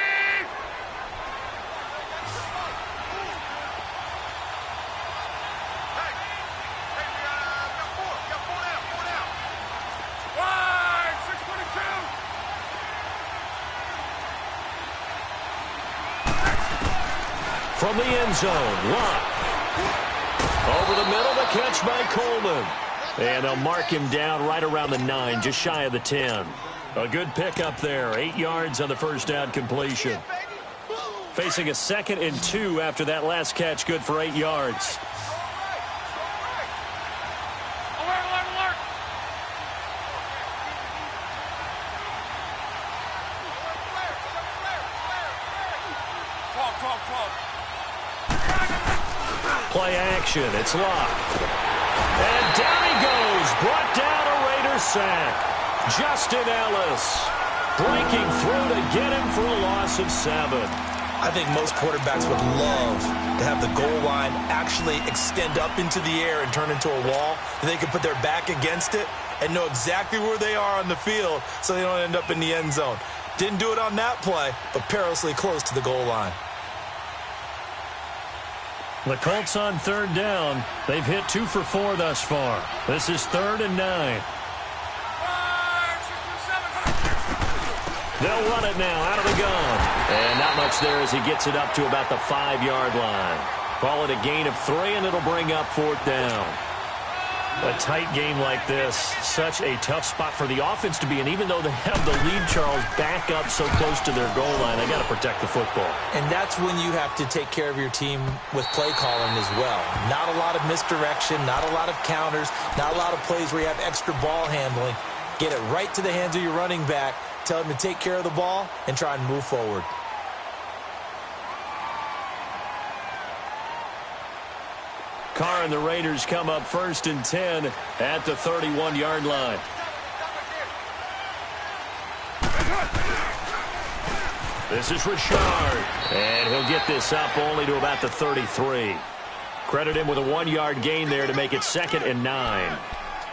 From the end zone, Lott. Over the middle, the catch by Coleman. And they'll mark him down right around the 9, just shy of the 10. A good pickup there, 8 yards on the first down completion. Facing a 2nd and 2 after that last catch, good for 8 yards. Alert! Talk. Play action, it's locked. And down he goes, brought down a Raider sack. Justin Ellis breaking through to get him for a loss of 7. I think most quarterbacks would love to have the goal line actually extend up into the air and turn into a wall, and they can put their back against it and know exactly where they are on the field so they don't end up in the end zone. Didn't do it on that play, but perilously close to the goal line. The Colts on 3rd down. They've hit 2 for 4 thus far. This is 3rd and 9. They'll run it now out of the gun. And not much there as he gets it up to about the 5-yard line. Call it a gain of 3, and it'll bring up 4th down. A tight game like this, such a tough spot for the offense to be in. Even though they have the lead, Charles, back up so close to their goal line, they got to protect the football. And that's when you have to take care of your team with play calling as well. Not a lot of misdirection, not a lot of counters, not a lot of plays where you have extra ball handling. Get it right to the hands of your running back, tell him to take care of the ball, and try and move forward. Carr and the Raiders come up 1st and 10 at the 31-yard line. This is Richard, and he'll get this up only to about the 33. Credit him with a 1-yard gain there to make it 2nd and 9.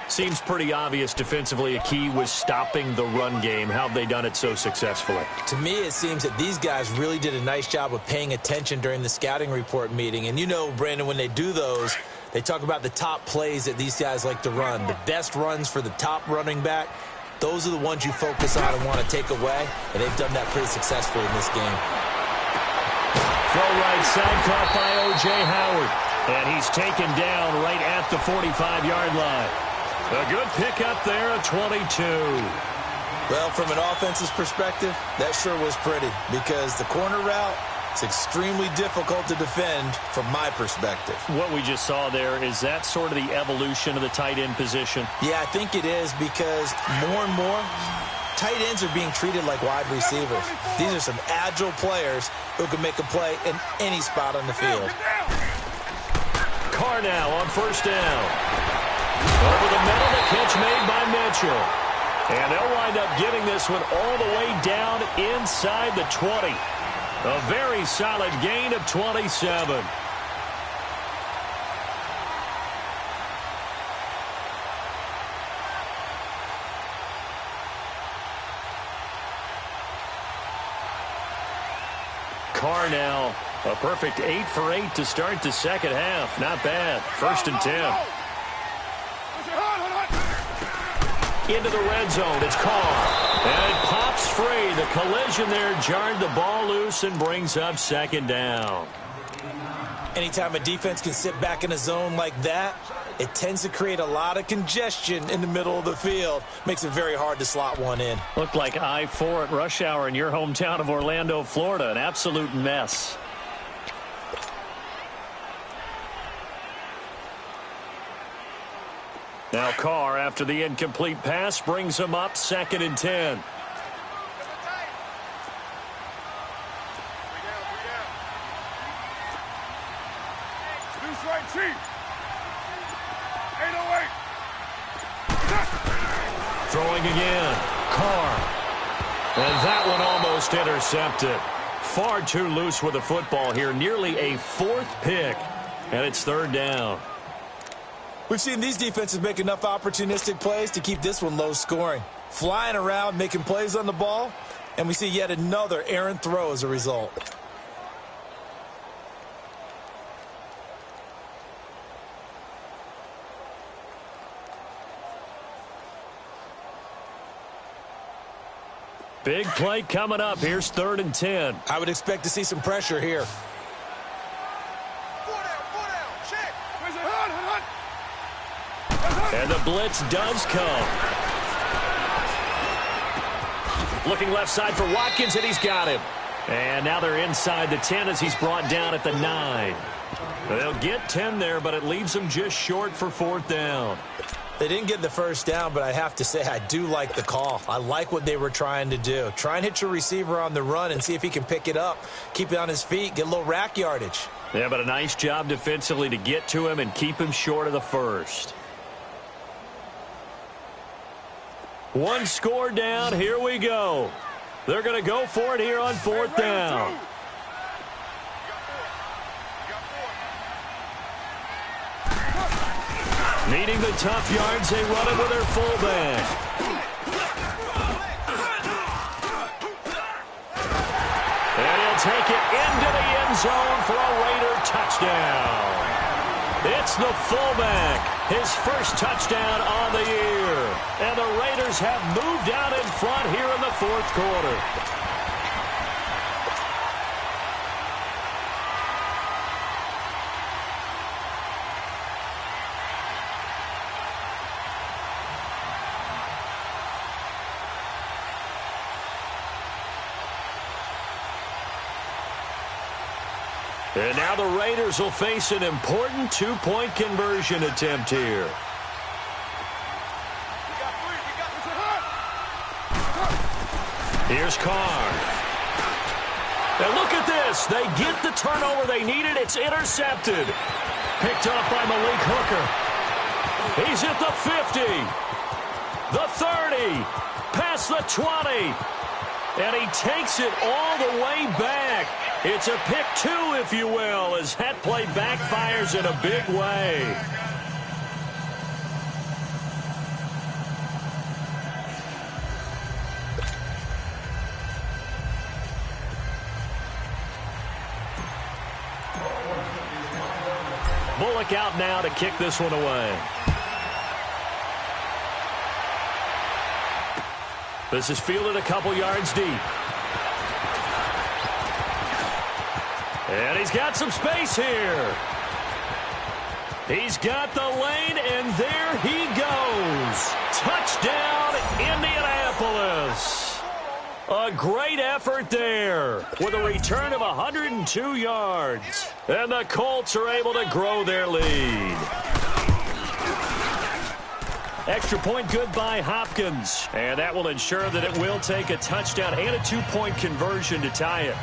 Seems pretty obvious defensively a key was stopping the run game. How have they done it so successfully? To me, it seems that these guys really did a nice job of paying attention during the scouting report meeting. And you know, Brandon, when they do those, they talk about the top plays that these guys like to run. The best runs for the top running back, those are the ones you focus on and want to take away. And they've done that pretty successfully in this game. Throw right side caught by O.J. Howard. And he's taken down right at the 45-yard line. A good pickup there at 22. Well, from an offense's perspective, that sure was pretty because the corner route is extremely difficult to defend from my perspective. What we just saw there, is that sort of the evolution of the tight end position? Yeah, I think it is because more and more, tight ends are being treated like wide receivers. These are some agile players who can make a play in any spot on the field. Carr now on 1st down. Over the middle, the catch made by Mitchell. And they'll wind up getting this one all the way down inside the 20. A very solid gain of 27. Carr now, a perfect 8 for 8 to start the second half. Not bad. 1st and 10. Into the red zone. It's Carr. And it pops free. The collision there jarred the ball loose and brings up 2nd down. Anytime a defense can sit back in a zone like that, it tends to create a lot of congestion in the middle of the field. Makes it very hard to slot one in. Looked like I-4 at rush hour in your hometown of Orlando, Florida. An absolute mess. Now Carr, after the incomplete pass, brings him up 2nd and 10. Throwing again. Carr. And that one almost intercepted. Far too loose with the football here. Nearly a 4th pick. And it's 3rd down. We've seen these defenses make enough opportunistic plays to keep this one low scoring. Flying around, making plays on the ball, and we see yet another errant throw as a result. Big play coming up. Here's 3rd and 10. I would expect to see some pressure here. And the blitz does come. Looking left side for Watkins, and he's got him. And now they're inside the 10 as he's brought down at the 9. They'll get 10 there, but it leaves them just short for 4th down. They didn't get the 1st down, but I have to say I do like the call. I like what they were trying to do. Try and hit your receiver on the run and see if he can pick it up, keep it on his feet, get a little rack yardage. Yeah, but a nice job defensively to get to him and keep him short of the 1st. One score down. Here we go. They're going to go for it here on 4th down. Needing the tough yards, they run it with their fullback. And he'll take it into the end zone for a Raider touchdown. It's the fullback, his 1st touchdown on the year. And the Raiders have moved out in front here in the 4th quarter. And now the Raiders will face an important 2-point conversion attempt here. Here's Carr. And look at this. They get the turnover they needed. It's intercepted. picked up by Malik Hooker. He's at the 50, the 30, past the 20, and he takes it all the way back. It's a pick two, if you will, as that play backfires in a big way. Bullock out now to kick this one away. This is fielded a couple yards deep. And he's got some space here. He's got the lane, and there he goes. Touchdown, Indianapolis. A great effort there with a return of 102 yards. And the Colts are able to grow their lead. Extra point good by Hopkins. And that will ensure that it will take a touchdown and a 2-point conversion to tie it.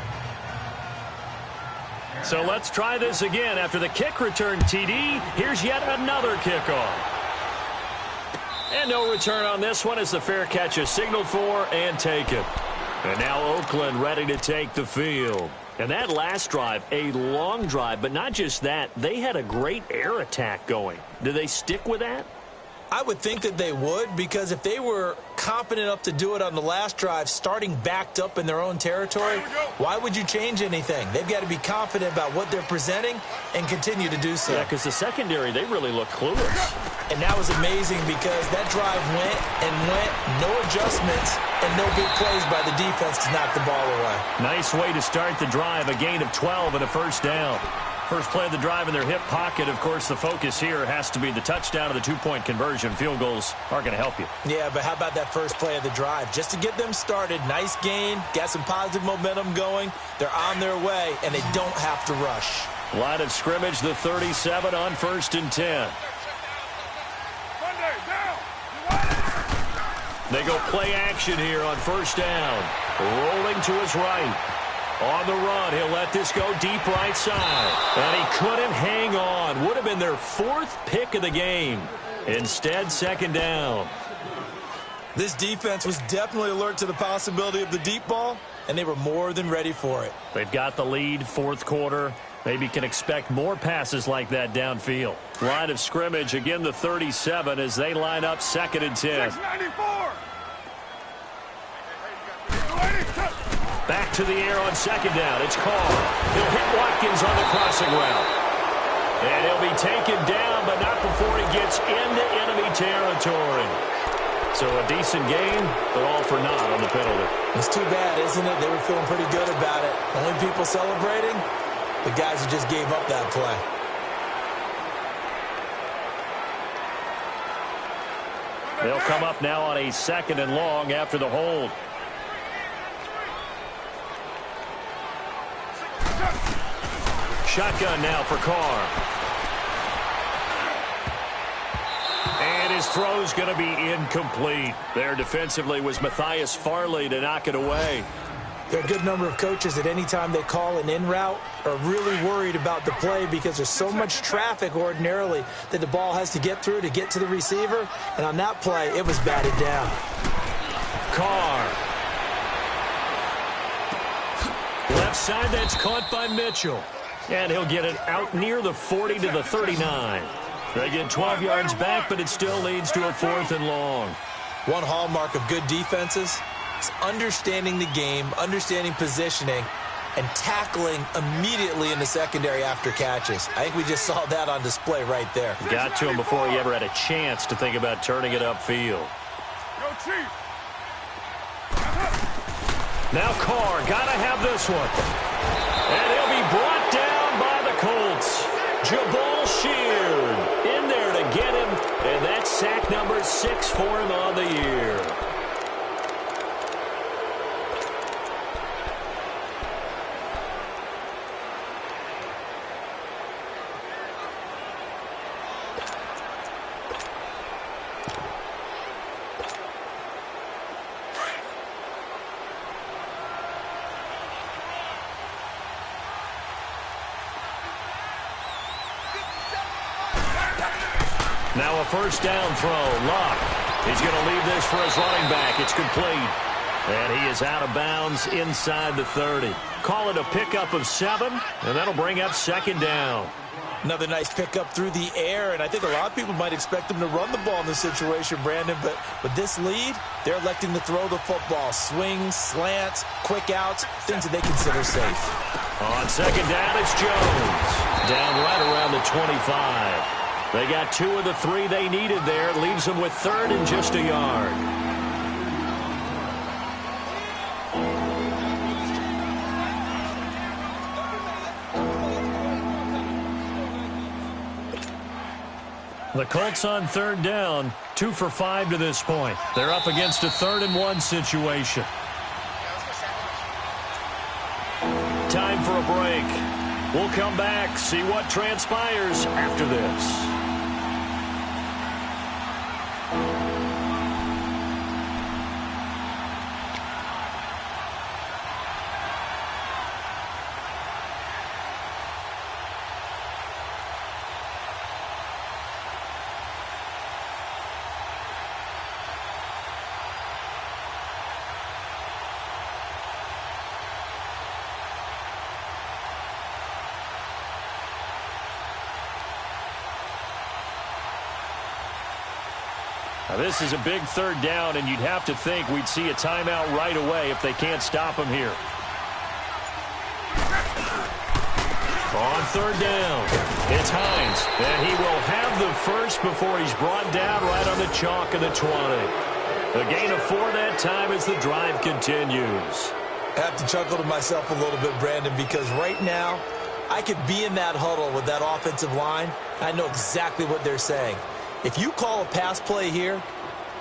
So let's try this again. After the kick return TD, here's yet another kickoff. And no return on this one as the fair catch is signaled for and taken. And now Oakland ready to take the field. And that last drive, a long drive, but not just that. They had a great air attack going. Do they stick with that? I would think that they would, because if they were competent enough to do it on the last drive, starting backed up in their own territory, why would you change anything? They've got to be confident about what they're presenting and continue to do so. Yeah, because the secondary, they really look clueless. And that was amazing because that drive went and went, no adjustments, and no big plays by the defense to knock the ball away. Nice way to start the drive, a gain of 12 and a first down. First play of the drive in their hip pocket. Of course, the focus here has to be the touchdown of the 2-point conversion. Field goals aren't going to help you. Yeah, but how about that first play of the drive? Just to get them started, nice gain, got some positive momentum going. They're on their way, and they don't have to rush. Line of scrimmage, the 37 on 1st and 10. They go play action here on 1st down. Rolling to his right. On the run, he'll let this go deep right side. And he couldn't hang on. Would have been their 4th pick of the game. Instead, 2nd down. This defense was definitely alert to the possibility of the deep ball, and they were more than ready for it. They've got the lead, 4th quarter. Maybe can expect more passes like that downfield. Line of scrimmage, again the 37 as they line up 2nd and 10. 694. Back to the air on 2nd down. It's Carr. He'll hit Watkins on the crossing route. And he'll be taken down, but not before he gets into enemy territory. So a decent game, but all for naught on the penalty. It's too bad, isn't it? They were feeling pretty good about it. Only people celebrating, the guys who just gave up that play. They'll come up now on a 2nd and long after the hold. Shotgun now for Carr. And his throw's going to be incomplete. There defensively was Matthias Farley to knock it away. There are a good number of coaches at any time they call an in route are really worried about the play because there's so much traffic ordinarily that the ball has to get through to get to the receiver. And on that play, it was batted down. Carr. Left side, that's caught by Mitchell. And he'll get it out near the 40 to the 39. They get 12 yards back, but it still leads to a 4th and long. One hallmark of good defenses is understanding the game, understanding positioning, and tackling immediately in the secondary after catches. I think we just saw that on display right there. Got to him before he ever had a chance to think about turning it upfield. Go, Chief. Now Carr, gotta have this one. And he'll be brought down by the Colts. Jabal Sheard in there to get him. And that's sack number 6 for him on the year. Now a first down throw. Luck. He's going to leave this for his running back. It's complete. And he is out of bounds inside the 30. Call it a pickup of 7, and that'll bring up second down. Another nice pickup through the air, and I think a lot of people might expect him to run the ball in this situation, Brandon, but with this lead, they're electing to throw the football. Swings, slants, quick outs, things that they consider safe. On second down, it's Jones. Down right around the 25. They got 2 of the 3 they needed there. Leaves them with third and just a yard. The Colts on third down, 2 for 5 to this point. They're up against a 3rd and 1 situation. Time for a break. We'll come back, see what transpires after this. Now, this is a big 3rd down, and you'd have to think we'd see a timeout right away if they can't stop him here. On 3rd down, it's Hines, and he will have the first before he's brought down right on the chalk of the 20. A gain of 4 that time as the drive continues. I have to chuckle to myself a little bit, Brandon, because right now I could be in that huddle with that offensive line. I know exactly what they're saying. If you call a pass play here,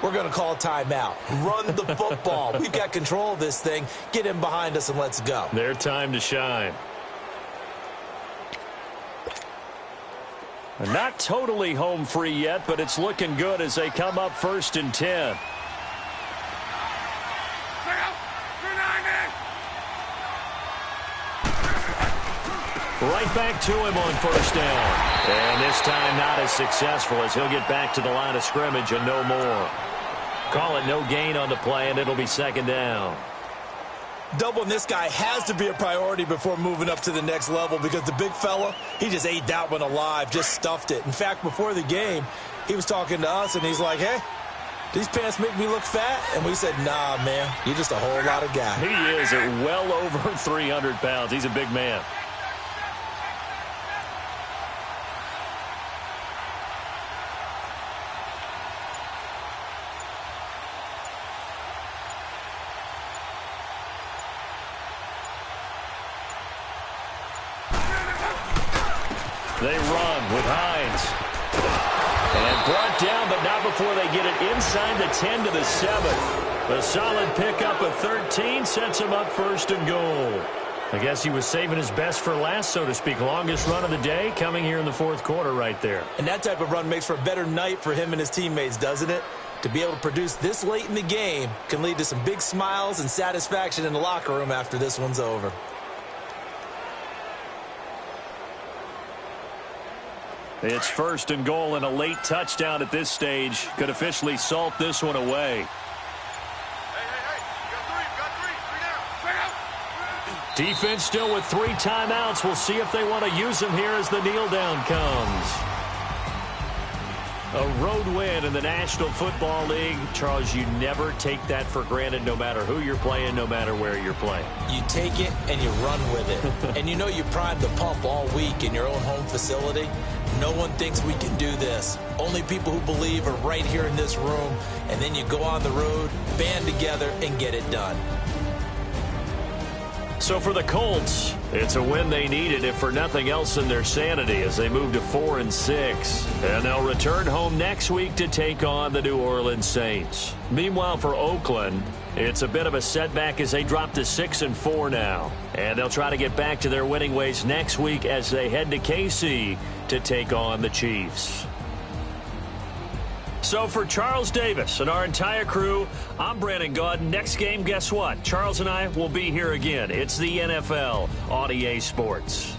we're going to call a timeout. Run the football. We've got control of this thing. Get in behind us and let's go. Their time to shine. Not totally home free yet, but it's looking good as they come up 1st and 10. Right back to him on 1st down. And this time not as successful as he'll get back to the line of scrimmage and no more. Call it no gain on the play, and it'll be 2nd down. Doubling this guy has to be a priority before moving up to the next level because the big fella, he just ate that one alive, just stuffed it. In fact, before the game, he was talking to us, and he's like, hey, these pants make me look fat? And we said, nah, man, you're just a whole lot of guy. He is at well over 300 pounds. He's a big man. They run with Hines. And brought down, but not before they get it inside the 10 to the 7. A solid pickup of 13 sets him up 1st and goal. I guess he was saving his best for last, so to speak. Longest run of the day coming here in the 4th quarter right there. And that type of run makes for a better night for him and his teammates, doesn't it? To be able to produce this late in the game can lead to some big smiles and satisfaction in the locker room after this one's over. It's 1st and goal, and a late touchdown at this stage could officially salt this one away. Defense still with 3 timeouts. We'll see if they want to use them here as the kneel down comes. A road win in the National Football League. Charles, you never take that for granted no matter who you're playing, no matter where you're playing. You take it and you run with it. And you know you primed the pump all week in your own home facility. No one thinks we can do this. Only people who believe are right here in this room. And then you go on the road, band together, and get it done. So for the Colts, it's a win they needed, if for nothing else in their sanity, as they move to 4-6. And they'll return home next week to take on the New Orleans Saints. Meanwhile, for Oakland, it's a bit of a setback as they drop to 6-4 now. And they'll try to get back to their winning ways next week as they head to KC to take on the Chiefs. So for Charles Davis and our entire crew, I'm Brandon Gaudin. Next game, guess what? Charles and I will be here again. It's the NFL on EA Sports.